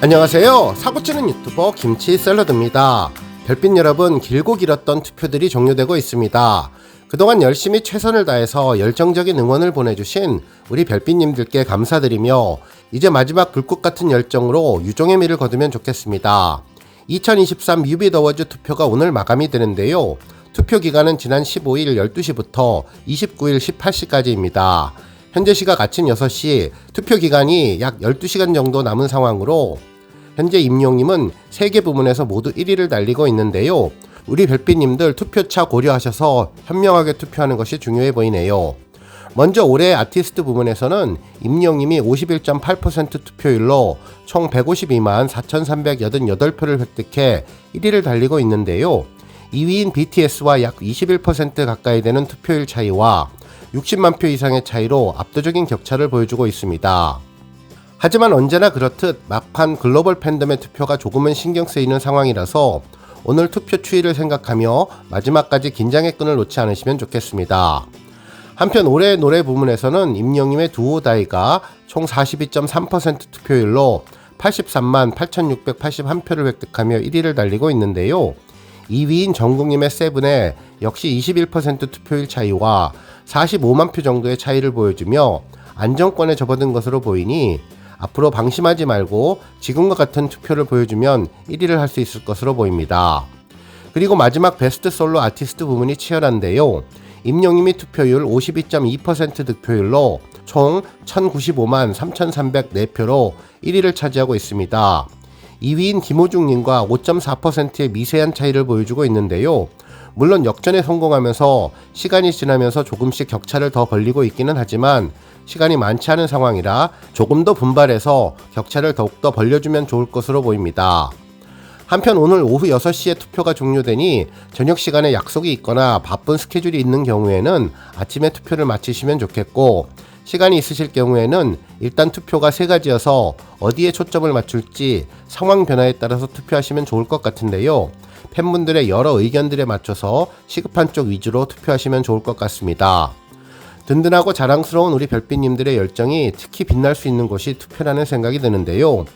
안녕하세요. 사고치는 유튜버 김치샐러드입니다. 별빛 여러분, 길고 길었던 투표들이 종료되고 있습니다. 그동안 열심히 최선을 다해서 열정적인 응원을 보내주신 우리 별빛님들께 감사드리며 이제 마지막 불꽃 같은 열정으로 유종의 미를 거두면 좋겠습니다. 2023 뮤빗 어워즈 투표가 오늘 마감이 되는데요. 투표 기간은 지난 15일 12시부터 29일 18시까지입니다. 현재 시각 아침 6시, 투표 기간이 약 12시간 정도 남은 상황으로 현재 임용님은 3개 부문에서 모두 1위를 달리고 있는데요. 우리 별빛님들 투표차 고려하셔서 현명하게 투표하는 것이 중요해 보이네요. 먼저 올해 아티스트 부문에서는 임영님이 51.8% 투표율로 총 152만 4,388표를 획득해 1위를 달리고 있는데요. 2위인 BTS와 약 21% 가까이 되는 투표율 차이와 60만 표 이상의 차이로 압도적인 격차를 보여주고 있습니다. 하지만 언제나 그렇듯 막판 글로벌 팬덤의 투표가 조금은 신경 쓰이는 상황이라서 오늘 투표 추이를 생각하며 마지막까지 긴장의 끈을 놓지 않으시면 좋겠습니다. 한편 올해의 노래 부문에서는 임영님의 두오다이가 총 42.3% 투표율로 83만 8,681표를 획득하며 1위를 달리고 있는데요. 2위인 정국님의 세븐에 역시 21% 투표율 차이와 45만 표 정도의 차이를 보여주며 안정권에 접어든 것으로 보이니 앞으로 방심하지 말고 지금과 같은 투표를 보여주면 1위를 할 수 있을 것으로 보입니다. 그리고 마지막 베스트 솔로 아티스트 부문이 치열한데요. 임영님이 투표율 52.2% 득표율로 총 1,095만 3,304표로 1위를 차지하고 있습니다. 2위인 김호중님과 5.4%의 미세한 차이를 보여주고 있는데요. 물론 역전에 성공하면서 시간이 지나면서 조금씩 격차를 더 벌리고 있기는 하지만 시간이 많지 않은 상황이라 조금 더 분발해서 격차를 더욱더 벌려주면 좋을 것으로 보입니다. 한편 오늘 오후 6시에 투표가 종료되니 저녁 시간에 약속이 있거나 바쁜 스케줄이 있는 경우에는 아침에 투표를 마치시면 좋겠고, 시간이 있으실 경우에는 일단 투표가 3가지여서 어디에 초점을 맞출지 상황 변화에 따라서 투표하시면 좋을 것 같은데요. 팬분들의 여러 의견들에 맞춰서 시급한 쪽 위주로 투표하시면 좋을 것 같습니다. 든든하고 자랑스러운 우리 별빛님들의 열정이 특히 빛날 수 있는 곳이 투표라는 생각이 드는데요.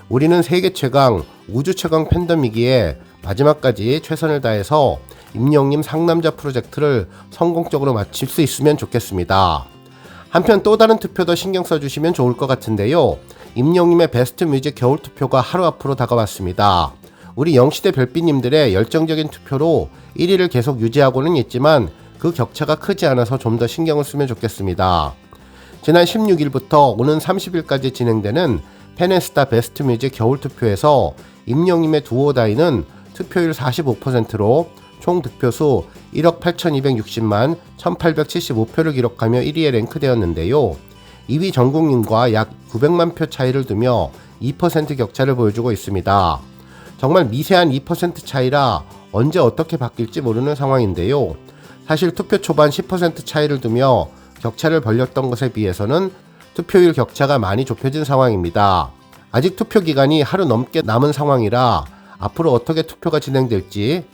우리는 세계 최강, 우주 최강 팬덤이기에 마지막까지 최선을 다해서 임영님 상남자 프로젝트를 성공적으로 마칠 수 있으면 좋겠습니다. 한편 또 다른 투표도 신경 써주시면 좋을 것 같은데요. 임영님의 베스트 뮤직 겨울 투표가 하루 앞으로 다가왔습니다. 우리 영시대 별빛님들의 열정적인 투표로 1위를 계속 유지하고는 있지만 그 격차가 크지 않아서 좀 더 신경을 쓰면 좋겠습니다. 지난 16일부터 오는 30일까지 진행되는 팬앤스타 베스트 뮤직 겨울 투표에서 임영님의 두오다이는 투표율 45%로 총 득표수 1억 8,260만 1,875표를 기록하며 1위에 랭크되었는데요. 2위 정국님과 약 900만 표 차이를 두며 2% 격차를 보여주고 있습니다. 정말 미세한 2% 차이라 언제 어떻게 바뀔지 모르는 상황인데요. 사실 투표 초반 10% 차이를 두며 격차를 벌렸던 것에 비해서는 투표율 격차가 많이 좁혀진 상황입니다. 아직 투표 기간이 하루 넘게 남은 상황이라 앞으로 어떻게 투표가 진행될지,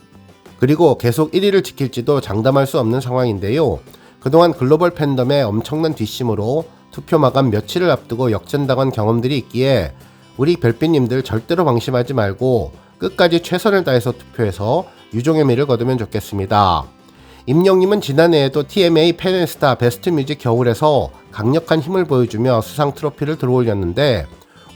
그리고 계속 1위를 지킬지도 장담할 수 없는 상황인데요. 그동안 글로벌 팬덤의 엄청난 뒷심으로 투표 마감 며칠을 앞두고 역전당한 경험들이 있기에 우리 별빛님들 절대로 방심하지 말고 끝까지 최선을 다해서 투표해서 유종의 미를 거두면 좋겠습니다. 임영님은 지난해에도 TMA 팬앤스타 베스트 뮤직 겨울에서 강력한 힘을 보여주며 수상 트로피를 들어올렸는데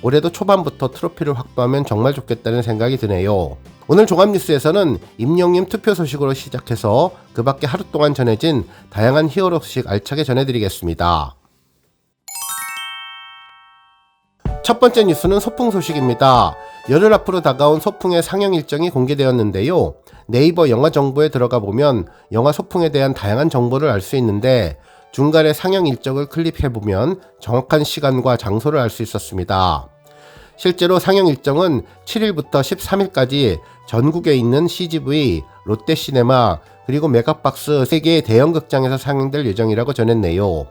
올해도 초반부터 트로피를 확보하면 정말 좋겠다는 생각이 드네요. 오늘 종합뉴스에서는 임영님 투표 소식으로 시작해서 그 밖에 하루 동안 전해진 다양한 히어로 소식 알차게 전해드리겠습니다. 첫 번째 뉴스는 소풍 소식입니다. 열흘 앞으로 다가온 소풍의 상영 일정이 공개되었는데요. 네이버 영화 정보에 들어가 보면 영화 소풍에 대한 다양한 정보를 알 수 있는데 중간에 상영 일정을 클릭해보면 정확한 시간과 장소를 알 수 있었습니다. 실제로 상영 일정은 7일부터 13일까지 전국에 있는 CGV, 롯데시네마, 그리고 메가박스 3개의 대형 극장에서 상영될 예정이라고 전했네요.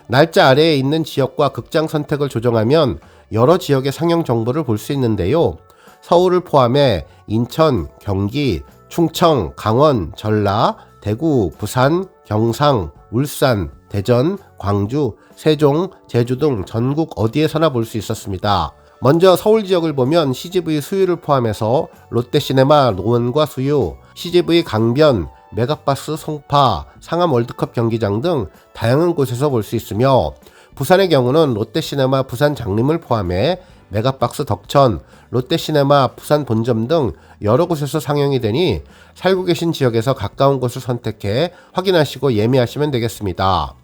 날짜 아래에 있는 지역과 극장 선택을 조정하면 여러 지역의 상영 정보를 볼 수 있는데요. 서울을 포함해 인천, 경기, 충청, 강원, 전라, 대구, 부산, 경상, 울산, 대전, 광주, 세종, 제주 등 전국 어디에서나 볼 수 있었습니다. 먼저 서울 지역을 보면 CGV 수유를 포함해서 롯데시네마 노원과 수유, CGV 강변, 메가박스 송파, 상암 월드컵 경기장 등 다양한 곳에서 볼 수 있으며, 부산의 경우는 롯데시네마 부산 장림을 포함해 메가박스 덕천, 롯데시네마 부산 본점 등 여러 곳에서 상영이 되니 살고 계신 지역에서 가까운 곳을 선택해 확인하시고 예매하시면 되겠습니다.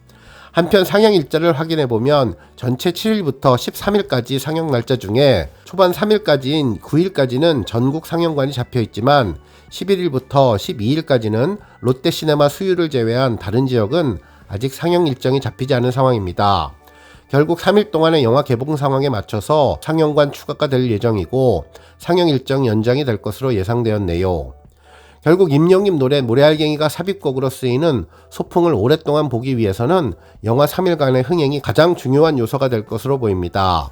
한편 상영 일자를 확인해보면 전체 7일부터 13일까지 상영 날짜 중에 초반 3일까지인 9일까지는 전국 상영관이 잡혀있지만 11일부터 12일까지는 롯데시네마 수유를 제외한 다른 지역은 아직 상영 일정이 잡히지 않은 상황입니다. 결국 3일 동안의 영화 개봉 상황에 맞춰서 상영관 추가가 될 예정이고 상영 일정 연장이 될 것으로 예상되었네요. 결국 임영님 노래 모래알갱이가 삽입곡으로 쓰이는 소풍을 오랫동안 보기 위해서는 영화 3일간의 흥행이 가장 중요한 요소가 될 것으로 보입니다.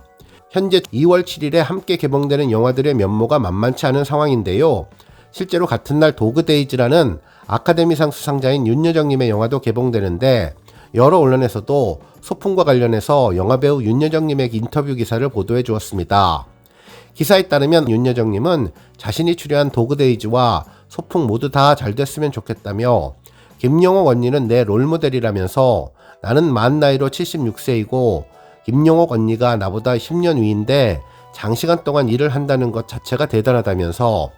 현재 2월 7일에 함께 개봉되는 영화들의 면모가 만만치 않은 상황인데요. 실제로 같은 날 도그데이즈라는 아카데미상 수상자인 윤여정님의 영화도 개봉되는데, 여러 언론에서도 소풍과 관련해서 영화배우 윤여정님의 인터뷰 기사를 보도해 주었습니다. 기사에 따르면 윤여정님은 자신이 출연한 도그데이즈와 소풍 모두 다 잘 됐으면 좋겠다며, 김용옥 언니는 내 롤모델이라면서 나는 만 나이로 76세이고 김용옥 언니가 나보다 10년 위인데 장시간 동안 일을 한다는 것 자체가 대단하다면서,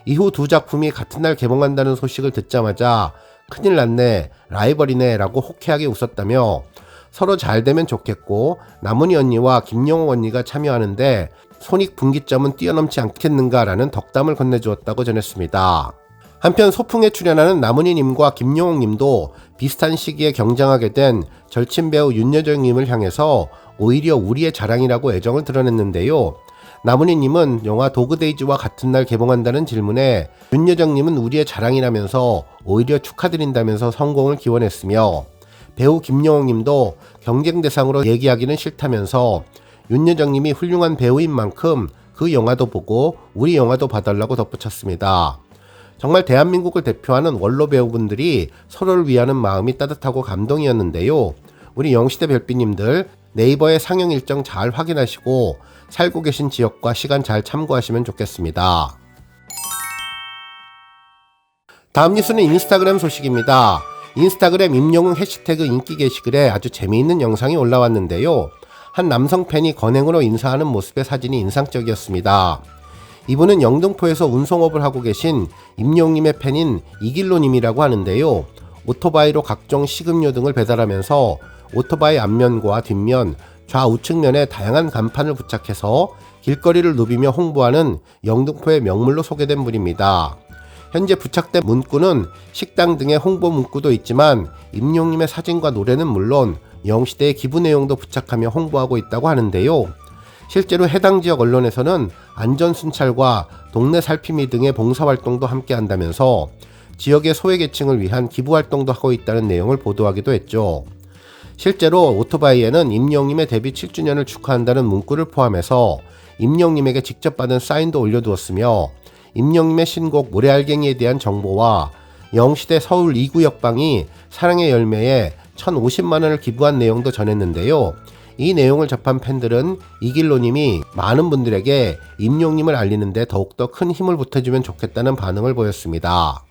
이후 두 작품이 같은 날 개봉한다는 소식을 듣자마자 큰일 났네, 라이벌이네 라고 호쾌하게 웃었다며, 서로 잘 되면 좋겠고 나문희 언니와 김용옥 언니가 참여하는데 손익분기점은 뛰어넘지 않겠는가 라는 덕담을 건네주었다고 전했습니다. 한편 소풍에 출연하는 나문희님과 김용옥님도 비슷한 시기에 경쟁하게 된 절친 배우 윤여정님을 향해서 오히려 우리의 자랑이라고 애정을 드러냈는데요. 나문희님은 영화 도그데이즈와 같은 날 개봉한다는 질문에 윤여정님은 우리의 자랑이라면서 오히려 축하드린다면서 성공을 기원했으며, 배우 김용옥님도 경쟁 대상으로 얘기하기는 싫다면서 윤여정님이 훌륭한 배우인 만큼 그 영화도 보고 우리 영화도 봐달라고 덧붙였습니다. 정말 대한민국을 대표하는 원로 배우분들이 서로를 위하는 마음이 따뜻하고 감동이었는데요. 우리 영시대 별빛님들 네이버의 상영 일정 잘 확인하시고 살고 계신 지역과 시간 잘 참고하시면 좋겠습니다. 다음 뉴스는 인스타그램 소식입니다. 인스타그램 임영웅 해시태그 인기 게시글에 아주 재미있는 영상이 올라왔는데요. 한 남성 팬이 건행으로 인사하는 모습의 사진이 인상적이었습니다. 이분은 영등포에서 운송업을 하고 계신 임영웅님의 팬인 이길로님이라고 하는데요. 오토바이로 각종 식음료 등을 배달하면서 오토바이 앞면과 뒷면, 좌우측면에 다양한 간판을 부착해서 길거리를 누비며 홍보하는 영등포의 명물로 소개된 분입니다. 현재 부착된 문구는 식당 등의 홍보 문구도 있지만 임영웅님의 사진과 노래는 물론 영시대의 기부 내용도 부착하며 홍보하고 있다고 하는데요. 실제로 해당 지역 언론에서는 안전순찰과 동네 살피미 등의 봉사활동도 함께 한다면서 지역의 소외계층을 위한 기부활동도 하고 있다는 내용을 보도하기도 했죠. 실제로 오토바이에는 임영웅님의 데뷔 7주년을 축하한다는 문구를 포함해서 임영웅님에게 직접 받은 사인도 올려두었으며, 임영웅님의 신곡 모래알갱이에 대한 정보와 영시대 서울 2구 역방이 사랑의 열매에 1,050만원을 기부한 내용도 전했는데요. 이 내용을 접한 팬들은 이길로님이 많은 분들에게 임영웅님을 알리는데 더욱더 큰 힘을 보태주면 좋겠다는 반응을 보였습니다.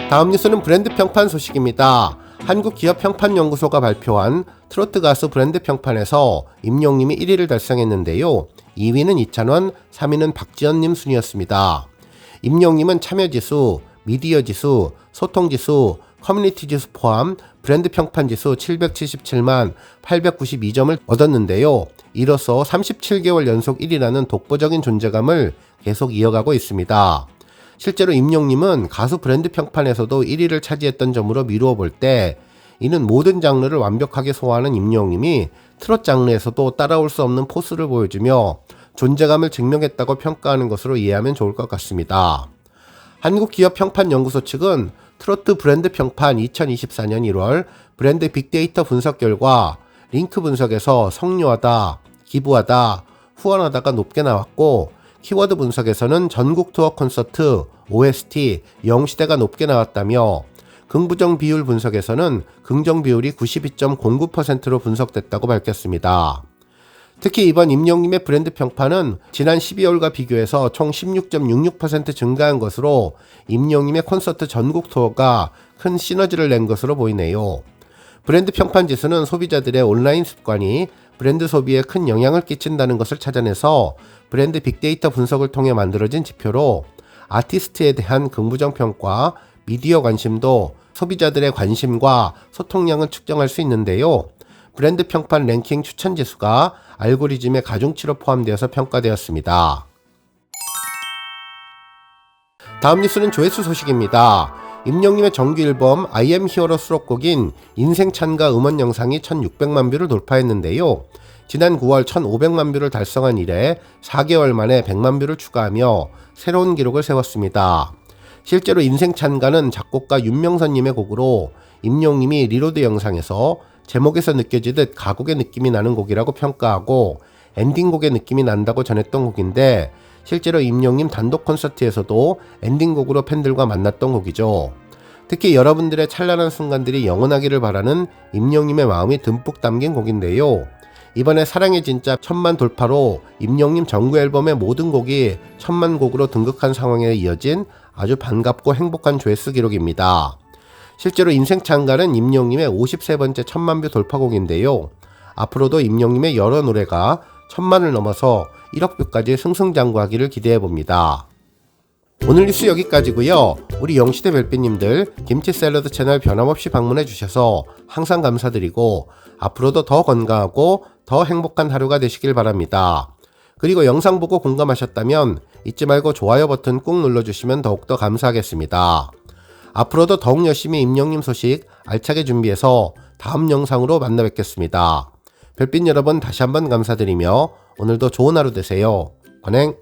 다음 뉴스는 브랜드 평판 소식입니다. 한국기업평판연구소가 발표한 트로트 가수 브랜드 평판에서 임영웅님이 1위를 달성했는데요. 2위는 이찬원, 3위는 박지현님 순이었습니다. 임영웅님은 참여지수, 미디어지수, 소통지수, 커뮤니티지수 포함 브랜드 평판지수 777만 892점을 얻었는데요. 이로써 37개월 연속 1위라는 독보적인 존재감을 계속 이어가고 있습니다. 실제로 임영웅님은 가수 브랜드 평판에서도 1위를 차지했던 점으로 미루어 볼 때, 이는 모든 장르를 완벽하게 소화하는 임영웅님이 트롯 장르에서도 따라올 수 없는 포스를 보여주며 존재감을 증명했다고 평가하는 것으로 이해하면 좋을 것 같습니다. 한국기업평판연구소 측은 트로트 브랜드 평판 2024년 1월 브랜드 빅데이터 분석 결과 링크 분석에서 성료하다, 기부하다, 후원하다가 높게 나왔고, 키워드 분석에서는 전국 투어 콘서트, OST, 영시대가 높게 나왔다며, 긍부정 비율 분석에서는 긍정 비율이 92.09%로 분석됐다고 밝혔습니다. 특히 이번 임영님의 브랜드 평판은 지난 12월과 비교해서 총 16.66% 증가한 것으로 임영님의 콘서트 전국 투어가 큰 시너지를 낸 것으로 보이네요. 브랜드 평판 지수는 소비자들의 온라인 습관이 브랜드 소비에 큰 영향을 끼친다는 것을 찾아내서 브랜드 빅데이터 분석을 통해 만들어진 지표로 아티스트에 대한 긍부정 평가, 미디어 관심도 소비자들의 관심과 소통량을 측정할 수 있는데요. 브랜드 평판 랭킹 추천 지수가 알고리즘의 가중치로 포함되어서 평가되었습니다. 다음 뉴스는 조회수 소식입니다. 임영님의 정규 앨범 I am Hero 수록곡인 인생 찬가 음원 영상이 1600만 뷰를 돌파했는데요. 지난 9월 1500만 뷰를 달성한 이래 4개월 만에 100만 뷰를 추가하며 새로운 기록을 세웠습니다. 실제로 인생 찬가는 작곡가 윤명선님의 곡으로 임영님이 리로드 영상에서 제목에서 느껴지듯 가곡의 느낌이 나는 곡이라고 평가하고 엔딩곡의 느낌이 난다고 전했던 곡인데 실제로 임영님 단독 콘서트에서도 엔딩곡으로 팬들과 만났던 곡이죠. 특히 여러분들의 찬란한 순간들이 영원하기를 바라는 임영님의 마음이 듬뿍 담긴 곡인데요. 이번에 사랑의 진짜 1000만 돌파로 임영님 정규 앨범의 모든 곡이 1000만 곡으로 등극한 상황에 이어진 아주 반갑고 행복한 조회수 기록입니다. 실제로 인생 찬가는 임영님의 53번째 1000만 뷰 돌파곡인데요. 앞으로도 임영님의 여러 노래가 1000만을 넘어서 1억 뷰까지 승승장구하기를 기대해봅니다. 오늘 뉴스 여기까지고요. 우리 영시대 별빛님들 김치 샐러드 채널 변함없이 방문해주셔서 항상 감사드리고 앞으로도 더 건강하고 더 행복한 하루가 되시길 바랍니다. 그리고 영상 보고 공감하셨다면 잊지 말고 좋아요 버튼 꾹 눌러주시면 더욱더 감사하겠습니다. 앞으로도 더욱 열심히 임영님 소식 알차게 준비해서 다음 영상으로 만나 뵙겠습니다. 별빛 여러분 다시 한번 감사드리며 오늘도 좋은 하루 되세요. 관행.